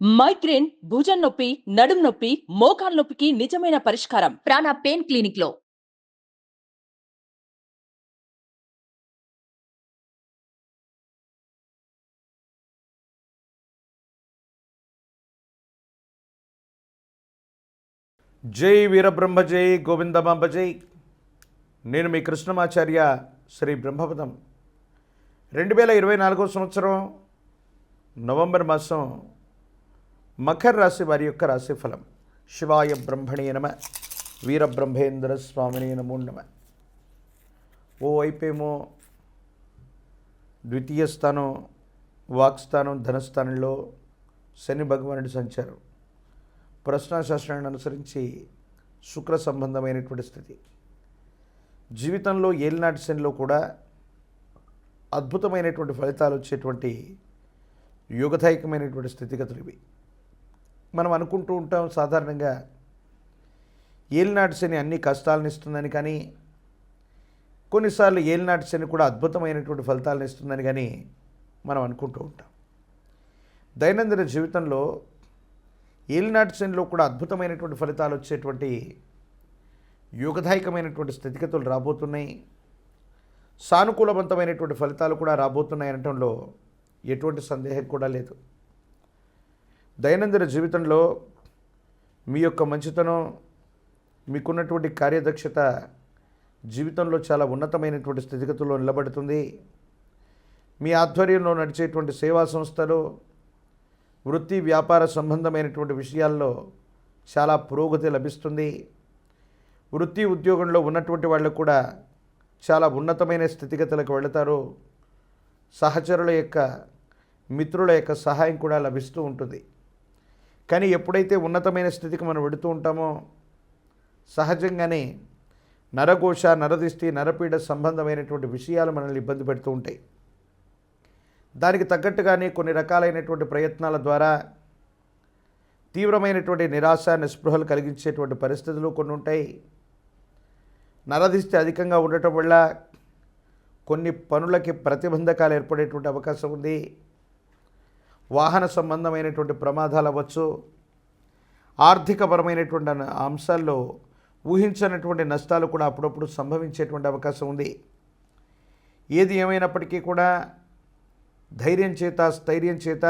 Migraine, భుజం నొప్పి, నడుం నొప్పి, మోకాలు నొప్పికి నిజమైన పరిష్కారం ప్రాణ పెయిన్ క్లినిక్ లో. జై వీరబ్రహ్మ జై గోవిందమాంబ జై. నేను మీ కృష్ణమాచార్య శ్రీ బ్రహ్మపదం. 2024 సంవత్సరం నవంబర్ మాసం మకర రాశి వారి యొక్క రాశిఫలం. శివాయ బ్రహ్మణే నమ, వీరబ్రహ్మేంద్ర స్వామినే నమో నమ. ఓ వైపేమో ద్వితీయ స్థానం, వాక్స్థానం, ధనస్థానంలో శని భగవానుడి సంచారం ప్రశ్నాశాస్త్రాన్ని అనుసరించి శుక్ర సంబంధమైనటువంటి స్థితి. జీవితంలో ఏలినాటి శనిలో కూడా అద్భుతమైనటువంటి ఫలితాలు వచ్చేటువంటి యోగదాయకమైనటువంటి స్థితిగతులు ఇవి. మనం అనుకుంటూ ఉంటాం సాధారణంగా ఏలినాటి శని అన్ని కష్టాలను ఇస్తుందని, కానీ కొన్నిసార్లు ఏలినాటి శని కూడా అద్భుతమైనటువంటి ఫలితాలను ఇస్తుందని కానీ మనం అనుకుంటూ ఉంటాం. దైనందిన జీవితంలో ఏలినాటి శనిలో కూడా అద్భుతమైనటువంటి ఫలితాలు వచ్చేటువంటి యోగదాయకమైనటువంటి స్థితిగతులు రాబోతున్నాయి. సానుకూలవంతమైనటువంటి ఫలితాలు కూడా రాబోతున్నాయి అనటంలో ఎటువంటి సందేహం కూడా లేదు. దైనందిన జీవితంలో మీ యొక్క మంచితనం, మీకున్నటువంటి కార్యదక్షత జీవితంలో చాలా ఉన్నతమైనటువంటి స్థితిగతుల్లో నిలబడుతుంది. మీ ఆధ్వర్యంలో నడిచేటువంటి సేవా సంస్థలు, వృత్తి వ్యాపార సంబంధమైనటువంటి విషయాల్లో చాలా పురోగతి లభిస్తుంది. వృత్తి ఉద్యోగంలో ఉన్నటువంటి వాళ్ళు కూడా చాలా ఉన్నతమైన స్థితిగతులకు వెళతారు. సహచరుల యొక్క, మిత్రుల యొక్క సహాయం కూడా లభిస్తూ ఉంటుంది. కానీ ఎప్పుడైతే ఉన్నతమైన స్థితికి మనం వెళుతూ ఉంటామో సహజంగానే నరఘోష, నరదిష్టి, నరపీడ సంబంధమైనటువంటి విషయాలు మనల్ని ఇబ్బంది పెడుతూ ఉంటాయి. దానికి తగ్గట్టుగానే కొన్ని రకాలైనటువంటి ప్రయత్నాల ద్వారా తీవ్రమైనటువంటి నిరాశ, నిస్పృహలు కలిగించేటువంటి పరిస్థితులు కొన్ని ఉంటాయి. నరదిష్టి అధికంగా ఉండటం వల్ల కొన్ని పనులకి ప్రతిబంధకాలు ఏర్పడేటువంటి అవకాశం ఉంది. వాహన సంబంధమైనటువంటి ప్రమాదాలు అవ్వచ్చు. ఆర్థికపరమైనటువంటి అంశాల్లో ఊహించనటువంటి నష్టాలు కూడా అప్పుడప్పుడు సంభవించేటువంటి అవకాశం ఉంది. ఏది ఏమైనప్పటికీ కూడా ధైర్యం చేత, స్థైర్యం చేత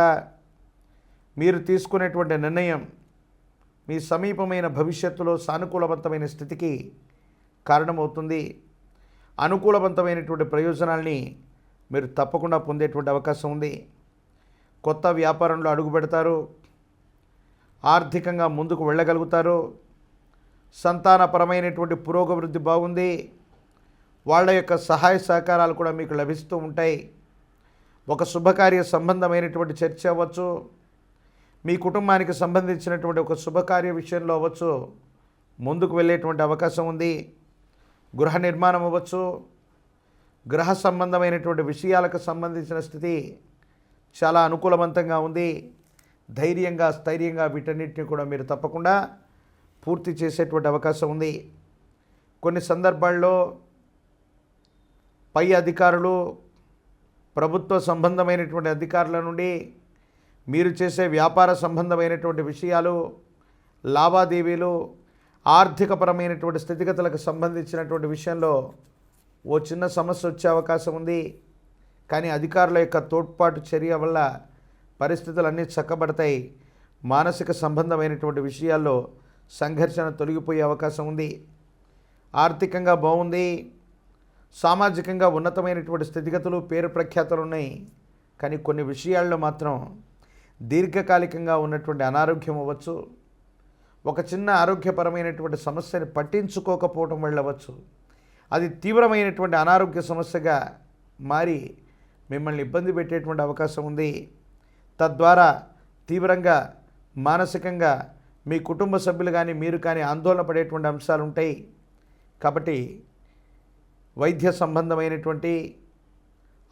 మీరు తీసుకునేటువంటి నిర్ణయం మీ సమీపమైన భవిష్యత్తులో సానుకూలవంతమైన స్థితికి కారణమవుతుంది. అనుకూలవంతమైనటువంటి ప్రయోజనాల్ని మీరు తప్పకుండా పొందేటువంటి అవకాశం ఉంది. కొత్త వ్యాపారంలో అడుగు పెడతారు. ఆర్థికంగా ముందుకు వెళ్ళగలుగుతారు. సంతానపరమైనటువంటి పురోగవృద్ధి బాగుంది. వాళ్ళ యొక్క సహాయ సహకారాలు కూడా మీకు లభిస్తూ ఉంటాయి. ఒక శుభకార్య సంబంధమైనటువంటి చర్చ అవ్వచ్చు, మీ కుటుంబానికి సంబంధించినటువంటి ఒక శుభకార్య విషయంలో అవ్వచ్చు, ముందుకు వెళ్ళేటువంటి అవకాశం ఉంది. గృహ నిర్మాణం అవ్వచ్చు, గృహ సంబంధమైనటువంటి విషయాలకు సంబంధించిన స్థితి చాలా అనుకూలవంతంగా ఉంది. ధైర్యంగా, స్థైర్యంగా వీటన్నిటిని కూడా మీరు తప్పకుండా పూర్తి చేసేటువంటి అవకాశం ఉంది. కొన్ని సందర్భాల్లో పై అధికారులు, ప్రభుత్వ సంబంధమైనటువంటి అధికారుల నుండి మీరు చేసే వ్యాపార సంబంధమైనటువంటి విషయాలు, లావాదేవీలు, ఆర్థికపరమైనటువంటి స్థితిగతులకు సంబంధించినటువంటి విషయంలో ఓ చిన్న సమస్య వచ్చే అవకాశం ఉంది. కానీ అధికారుల యొక్క తోడ్పాటు చర్య వల్ల పరిస్థితులు అన్నీ చక్కబడతాయి. మానసిక సంబంధమైనటువంటి విషయాల్లో సంఘర్షణ తొలగిపోయే అవకాశం ఉంది. ఆర్థికంగా బాగుంది. సామాజికంగా ఉన్నతమైనటువంటి స్థితిగతులు, పేరు ప్రఖ్యాతలు ఉన్నాయి. కానీ కొన్ని విషయాల్లో మాత్రం దీర్ఘకాలికంగా ఉన్నటువంటి అనారోగ్యం అవ్వచ్చు, ఒక చిన్న ఆరోగ్యపరమైనటువంటి సమస్యని పట్టించుకోకపోవటం వల్ల అవ్వచ్చు, అది తీవ్రమైనటువంటి అనారోగ్య సమస్యగా మారి మిమ్మల్ని ఇబ్బంది పెట్టేటువంటి అవకాశం ఉంది. తద్వారా తీవ్రంగా మానసికంగా మీ కుటుంబ సభ్యులు కానీ, మీరు కానీ ఆందోళన పడేటువంటి అంశాలు ఉంటాయి. కాబట్టి వైద్య సంబంధమైనటువంటి,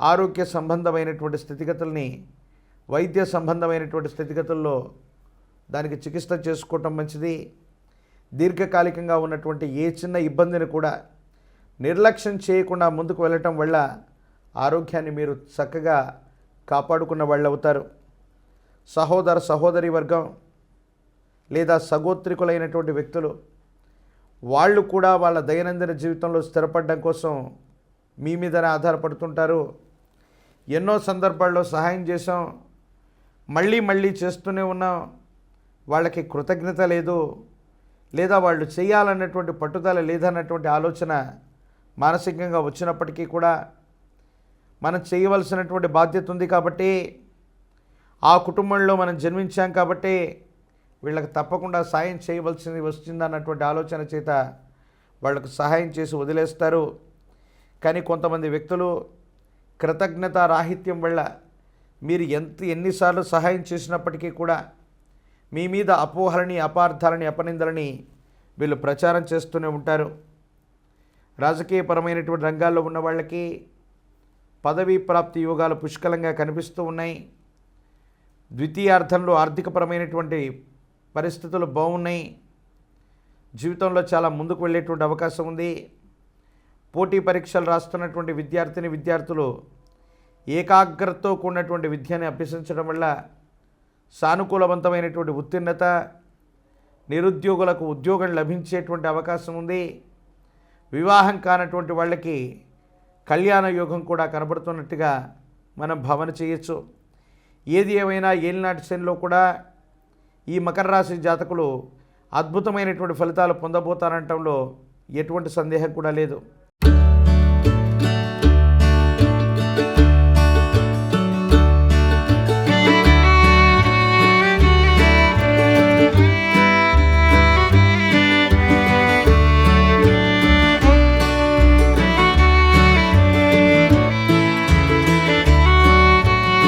ఆరోగ్య సంబంధమైనటువంటి స్థితిగతుల్ని, వైద్య సంబంధమైనటువంటి స్థితిగతుల్లో దానికి చికిత్స చేసుకోవటం మంచిది. దీర్ఘకాలికంగా ఉన్నటువంటి ఏ చిన్న ఇబ్బందిని కూడా నిర్లక్ష్యం చేయకుండా ముందుకు వెళ్ళటం వల్ల ఆరోగ్యాన్ని మీరు చక్కగా కాపాడుకున్న వాళ్ళు అవుతారు. సహోదర సహోదరి వర్గం లేదా సగోత్రికులైనటువంటి వ్యక్తులు వాళ్ళు కూడా వాళ్ళ దైనందిన జీవితంలో స్థిరపడడం కోసం మీ మీదనే ఆధారపడుతుంటారు. ఎన్నో సందర్భాల్లో సహాయం చేసాం, మళ్ళీ మళ్ళీ చేస్తూనే ఉన్నాం, వాళ్ళకి కృతజ్ఞత లేదు, లేదా వాళ్ళు చేయాలన్నటువంటి పట్టుదల లేదన్నటువంటి ఆలోచన మానసికంగా వచ్చినప్పటికీ కూడా మనం చేయవలసినటువంటి బాధ్యత ఉంది కాబట్టి, ఆ కుటుంబంలో మనం జన్మించాం కాబట్టి వీళ్ళకి తప్పకుండా సాయం చేయవలసింది వస్తుందన్నటువంటి ఆలోచన చేత వాళ్ళకు సహాయం చేసి వదిలేస్తారు. కానీ కొంతమంది వ్యక్తులు కృతజ్ఞత రాహిత్యం వల్ల మీరు ఎన్నిసార్లు సహాయం చేసినప్పటికీ కూడా మీ మీద అపోహలని, అపార్థాలని, అపనిందలని వీళ్ళు ప్రచారం చేస్తూనే ఉంటారు. రాజకీయపరమైనటువంటి రంగాల్లో ఉన్న వాళ్ళకి పదవీ ప్రాప్తి యోగాలు పుష్కలంగా కనిపిస్తూ ఉన్నాయి. ద్వితీయార్థంలో ఆర్థికపరమైనటువంటి పరిస్థితులు బాగున్నాయి. జీవితంలో చాలా ముందుకు వెళ్ళేటువంటి అవకాశం ఉంది. పోటీ పరీక్షలు రాస్తున్నటువంటి విద్యార్థులు ఏకాగ్రతతో కూడినటువంటి విద్యని అభ్యసించడం వల్ల సానుకూలవంతమైనటువంటి ఉత్తీర్ణత, నిరుద్యోగులకు ఉద్యోగం లభించేటువంటి అవకాశం ఉంది. వివాహం కానటువంటి వాళ్ళకి కళ్యాణ యోగం కూడా కనబడుతున్నట్టుగా మనం భావన చేయొచ్చు. ఏది ఏమైనా ఏలినాటి శనిలో కూడా ఈ మకర రాశి జాతకులు అద్భుతమైనటువంటి ఫలితాలు పొందబోతారనటంలో ఎటువంటి సందేహం కూడా లేదు.